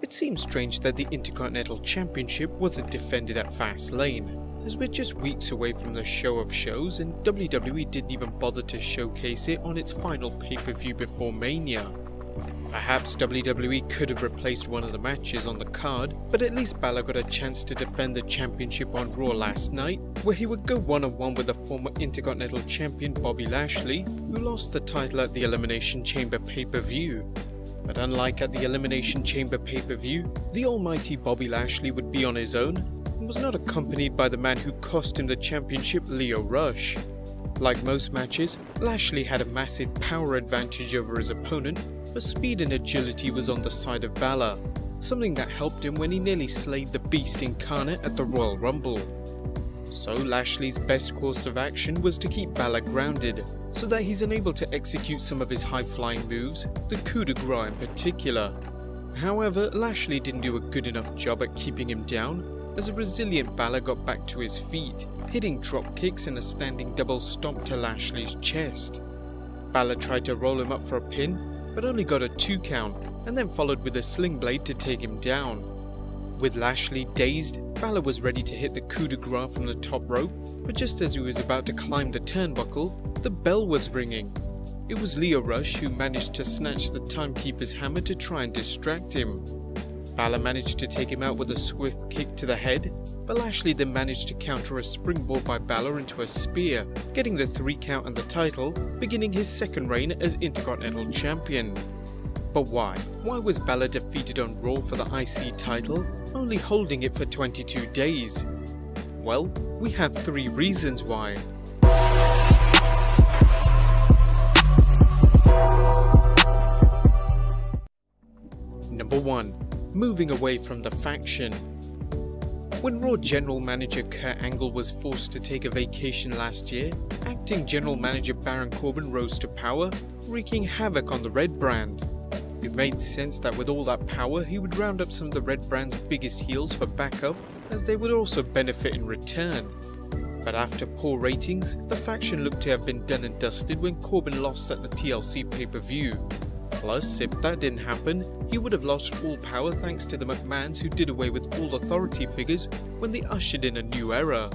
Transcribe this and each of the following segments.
It seems strange that the Intercontinental Championship wasn't defended at Fastlane, as we're just weeks away from the show of shows and WWE didn't even bother to showcase it on its final pay-per-view before Mania. Perhaps WWE could have replaced one of the matches on the card, but at least Balor got a chance to defend the championship on Raw last night, where he would go one-on-one with the former Intercontinental Champion Bobby Lashley, who lost the title at the Elimination Chamber pay-per-view. But unlike at the Elimination Chamber pay-per-view, the almighty Bobby Lashley would be on his own, and was not accompanied by the man who cost him the championship, Lio Rush. Like most matches, Lashley had a massive power advantage over his opponent, but speed and agility was on the side of Balor, something that helped him when he nearly slayed the Beast Incarnate at the Royal Rumble. So Lashley's best course of action was to keep Balor grounded, so that he's unable to execute some of his high-flying moves, the coup de grace in particular. However, Lashley didn't do a good enough job at keeping him down, as a resilient Balor got back to his feet, hitting drop kicks and a standing double stomp to Lashley's chest. Balor tried to roll him up for a pin, but only got a 2 count, and then followed with a sling blade to take him down. With Lashley dazed, Balor was ready to hit the coup de grace from the top rope, but just as he was about to climb the turnbuckle, the bell was ringing. It was Lio Rush who managed to snatch the timekeeper's hammer to try and distract him. Balor managed to take him out with a swift kick to the head, but Lashley then managed to counter a springboard by Balor into a spear, getting the 3 count and the title, beginning his second reign as Intercontinental Champion. But why? Why was Balor defeated on Raw for the IC title, only holding it for 22 days? Well, we have 3 reasons why. Number 1. Moving away from the faction. When Raw General Manager Kurt Angle was forced to take a vacation last year, acting General Manager Baron Corbin rose to power, wreaking havoc on the Red Brand. It made sense that with all that power he would round up some of the Red Brand's biggest heels for backup, as they would also benefit in return. But after poor ratings, the faction looked to have been done and dusted when Corbin lost at the TLC pay-per-view. Plus, if that didn't happen, he would have lost all power thanks to the McMahons who did away with all authority figures when they ushered in a new era.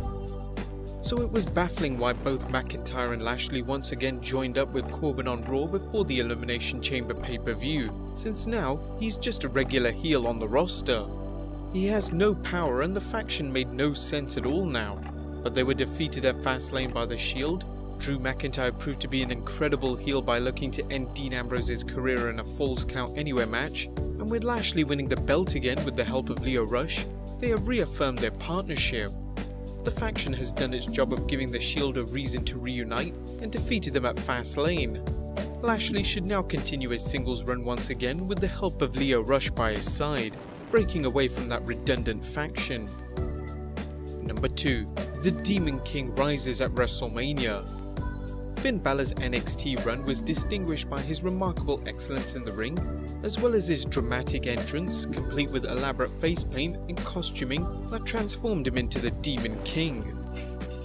So it was baffling why both McIntyre and Lashley once again joined up with Corbin on Raw before the Elimination Chamber pay-per-view, since now he's just a regular heel on the roster. He has no power and the faction made no sense at all now, but they were defeated at Fastlane by The Shield. Drew McIntyre proved to be an incredible heel by looking to end Dean Ambrose's career in a Falls Count Anywhere match, and with Lashley winning the belt again with the help of Lio Rush, they have reaffirmed their partnership. The faction has done its job of giving the Shield a reason to reunite and defeated them at Fastlane. Lashley should now continue his singles run once again with the help of Lio Rush by his side, breaking away from that redundant faction. Number 2. The Demon King rises at WrestleMania. Finn Balor's NXT run was distinguished by his remarkable excellence in the ring, as well as his dramatic entrance, complete with elaborate face paint and costuming that transformed him into the Demon King.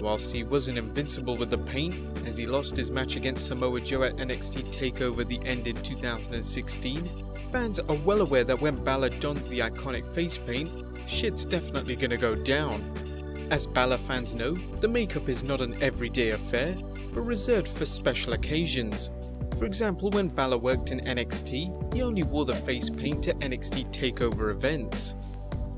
Whilst he wasn't invincible with the paint, as he lost his match against Samoa Joe at NXT TakeOver The End in 2016, fans are well aware that when Balor dons the iconic face paint, shit's definitely gonna go down. As Balor fans know, the makeup is not an everyday affair, but reserved for special occasions. For example, when Balor worked in NXT, he only wore the face paint to NXT TakeOver events.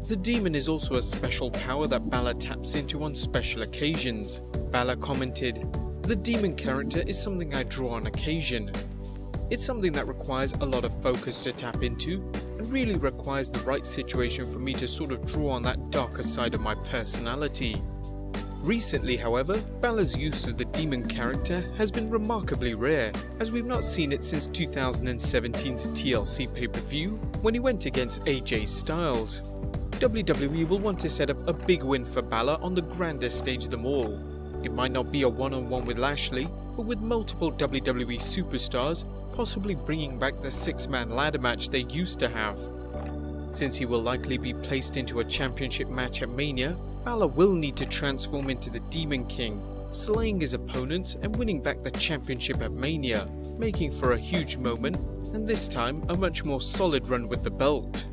The Demon is also a special power that Balor taps into on special occasions. Balor commented, "The Demon character is something I draw on occasion. It's something that requires a lot of focus to tap into, and really requires the right situation for me to sort of draw on that darker side of my personality." Recently, however, Balor's use of the Demon character has been remarkably rare, as we've not seen it since 2017's TLC pay-per-view when he went against AJ Styles. WWE will want to set up a big win for Balor on the grandest stage of them all. It might not be a one-on-one with Lashley, but with multiple WWE superstars, possibly bringing back the 6-man ladder match they used to have. Since he will likely be placed into a championship match at Mania, Balor will need to transform into the Demon King, slaying his opponents and winning back the championship at Mania, making for a huge moment, and this time a much more solid run with the belt.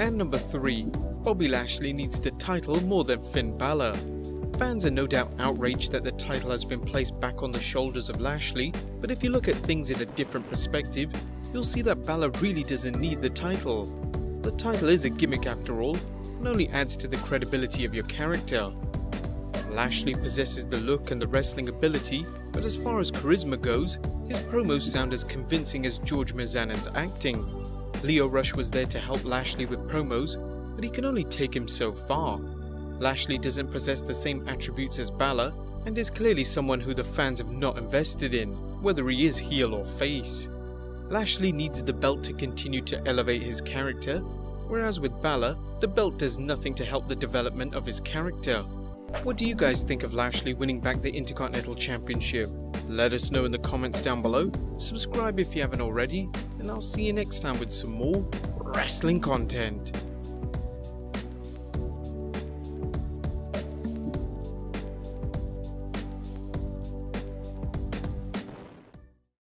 And number 3, Bobby Lashley needs the title more than Finn Balor. Fans are no doubt outraged that the title has been placed back on the shoulders of Lashley, but if you look at things in a different perspective, you'll see that Balor really doesn't need the title. The title is a gimmick after all, and only adds to the credibility of your character. Lashley possesses the look and the wrestling ability, but as far as charisma goes, his promos sound as convincing as George Mizanen's acting. Lio Rush was there to help Lashley with promos, but he can only take him so far. Lashley doesn't possess the same attributes as Balor, and is clearly someone who the fans have not invested in, whether he is heel or face. Lashley needs the belt to continue to elevate his character, whereas with Balor, the belt does nothing to help the development of his character. What do you guys think of Lashley winning back the Intercontinental Championship? Let us know in the comments down below, subscribe if you haven't already, and I'll see you next time with some more wrestling content.